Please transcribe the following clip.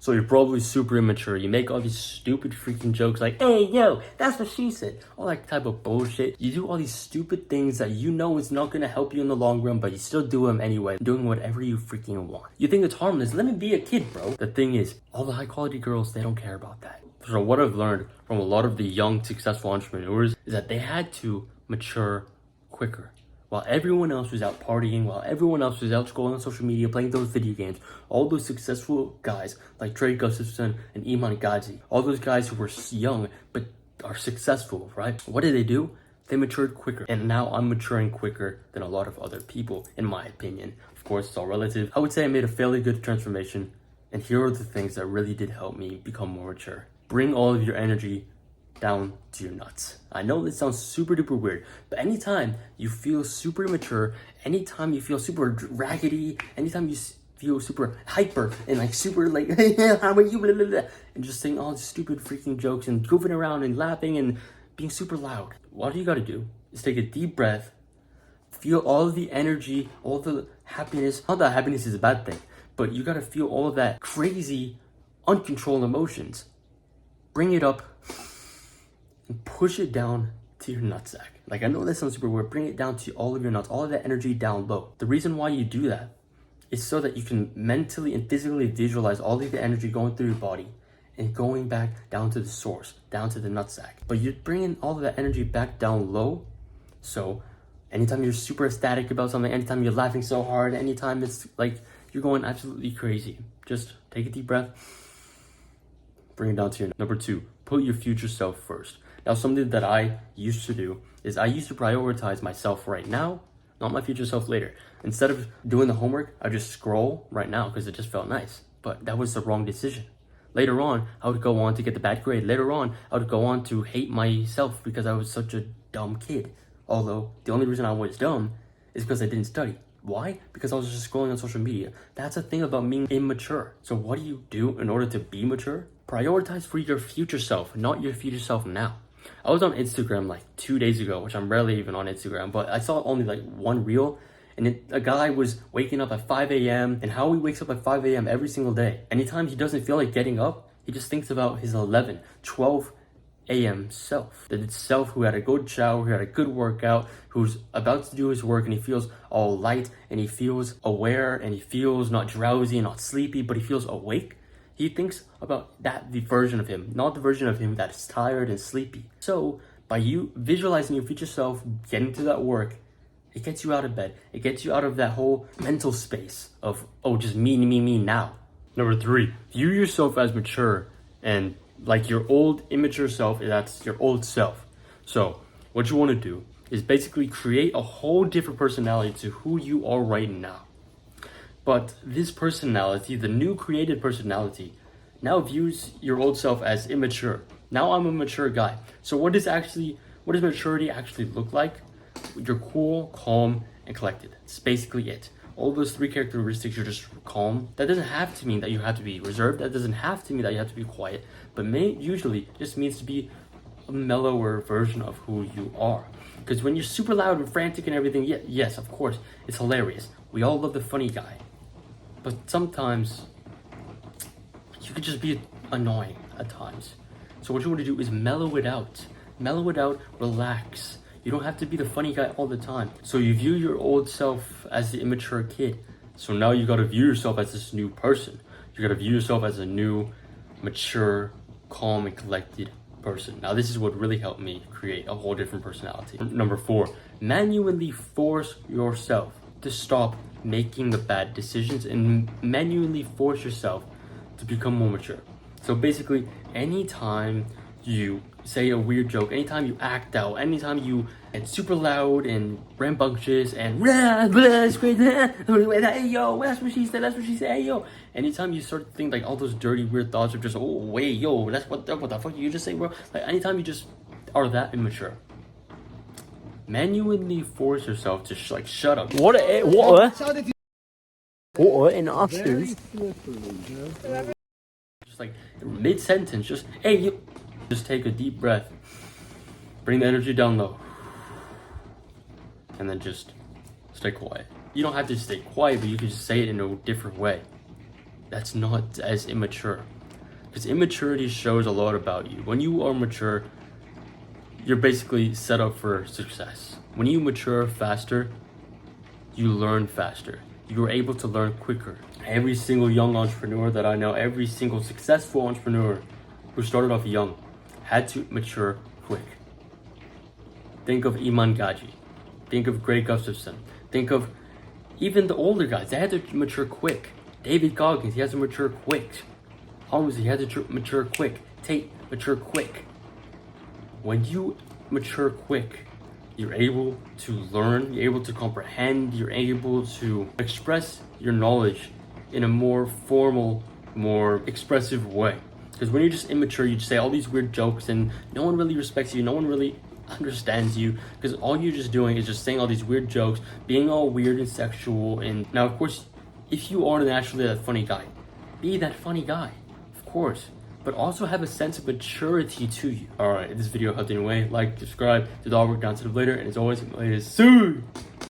So you're probably super immature. You make all these stupid freaking jokes like, hey, yo, that's what she said. All that type of bullshit. You do all these stupid things that you know is not going to help you in the long run, but you still do them anyway, doing whatever you freaking want. You think it's harmless? Let me be a kid, bro. The thing is, all the high quality girls, they don't care about that. So what I've learned from a lot of the young, successful entrepreneurs is that they had to mature quicker. While everyone else was out partying, while everyone else was out scrolling on social media, playing those video games, all those successful guys like Trey Gustafson and Iman Gadzhi, all those guys who were young but are successful, right? What did they do? They matured quicker. And now I'm maturing quicker than a lot of other people, in my opinion. Of course, it's all relative. I would say I made a fairly good transformation. And here are the things that really did help me become more mature. Bring all of your energy down to your nuts. I know this sounds super duper weird, but anytime you feel super immature, anytime you feel super raggedy, anytime you feel super hyper and like super like, hey, how are you, blah, blah, blah, and just saying all these stupid freaking jokes and goofing around and laughing and being super loud, what you gotta do is take a deep breath, feel all of the energy, all the happiness. Not that happiness is a bad thing, but you gotta feel all of that crazy, uncontrolled emotions. Bring it up and push it down to your nutsack. Like, I know that sounds super weird. Bring it down to all of your nuts, all of that energy down low. The reason why you do that is so that you can mentally and physically visualize all of the energy going through your body and going back down to the source, down to the nutsack. But you're bringing all of that energy back down low. So anytime you're super ecstatic about something, anytime you're laughing so hard, anytime it's like you're going absolutely crazy, just take a deep breath, bring it down to your number 2. Put your future self first. Now, something that I used to do is I used to prioritize myself right now, not my future self later. Instead of doing the homework, I just scroll right now because it just felt nice. But that was the wrong decision. Later on, I would go on to get the bad grade. Later on, I would go on to hate myself because I was such a dumb kid. Although, the only reason I was dumb is because I didn't study. Why? Because I was just scrolling on social media. That's the thing about being immature. So what do you do in order to be mature? Prioritize for your future self, not your future self now. I was on Instagram like 2 days ago, which I'm rarely even on Instagram, but I saw only like one reel, and a guy was waking up at 5 a.m. and how he wakes up at 5 a.m. every single day. Anytime he doesn't feel like getting up, he just thinks about his 11, 12 a.m. self. That self who had a good shower, who had a good workout, who's about to do his work, and he feels all light, and he feels aware, and he feels not drowsy and not sleepy, but he feels awake. He thinks about the version of him, not the version of him that is tired and sleepy. So by you visualizing your future self, getting to that work, it gets you out of bed. It gets you out of that whole mental space of, oh, just me now. Number 3, view yourself as mature and like your old immature self, that's your old self. So what you want to do is basically create a whole different personality to who you are right now. But this personality, the new created personality, now views your old self as immature. Now I'm a mature guy. So what does maturity actually look like? You're cool, calm, and collected. It's basically it. All those 3 characteristics, you're just calm. That doesn't have to mean that you have to be reserved. That doesn't have to mean that you have to be quiet. But usually just means to be a mellower version of who you are. Because when you're super loud and frantic and everything, yes, of course, it's hilarious. We all love the funny guy. But sometimes you could just be annoying at times. So what you want to do is mellow it out. Mellow it out, relax. You don't have to be the funny guy all the time. So you view your old self as the immature kid. So now you gotta view yourself as this new person. You gotta view yourself as a new, mature, calm, and collected person. Now this is what really helped me create a whole different personality. Number 4, manually force yourself to stop making the bad decisions and manually force yourself to become more mature. So basically, anytime you say a weird joke, anytime you act out, anytime you get super loud and rambunctious and it's crazy, hey yo, that's what she said, hey yo. Anytime you start to think like all those dirty, weird thoughts of just, oh wait, yo, that's what the fuck you just say, bro? Like anytime you just are that immature, manually force yourself to shut up. Water in options. Just like mid-sentence, just, hey, you. Just take a deep breath. Bring the energy down low. And then just stay quiet. You don't have to stay quiet, but you can just say it in a different way. that's not as immature. Because immaturity shows a lot about you. When you are mature, you're basically set up for success. When you mature faster, you learn faster. You're able to learn quicker. Every single young entrepreneur that I know, every single successful entrepreneur who started off young had to mature quick. Think of Iman Gaji. Think of Greg Gustafson. Think of even the older guys. They had to mature quick. David Goggins, he has to mature quick. Holmes, he had to mature quick. Tate, mature quick. When you mature quick, you're able to learn, you're able to comprehend, you're able to express your knowledge in a more formal, more expressive way. Because when you're just immature, you just say all these weird jokes and no one really respects you, no one really understands you, because all you're just doing is just saying all these weird jokes, being all weird and sexual. And now, of course, if you are naturally that funny guy, be that funny guy, of course, but also have a sense of maturity to you. Alright, if this video helped in any way, like, subscribe, do the all work down to the later, and as always, soon.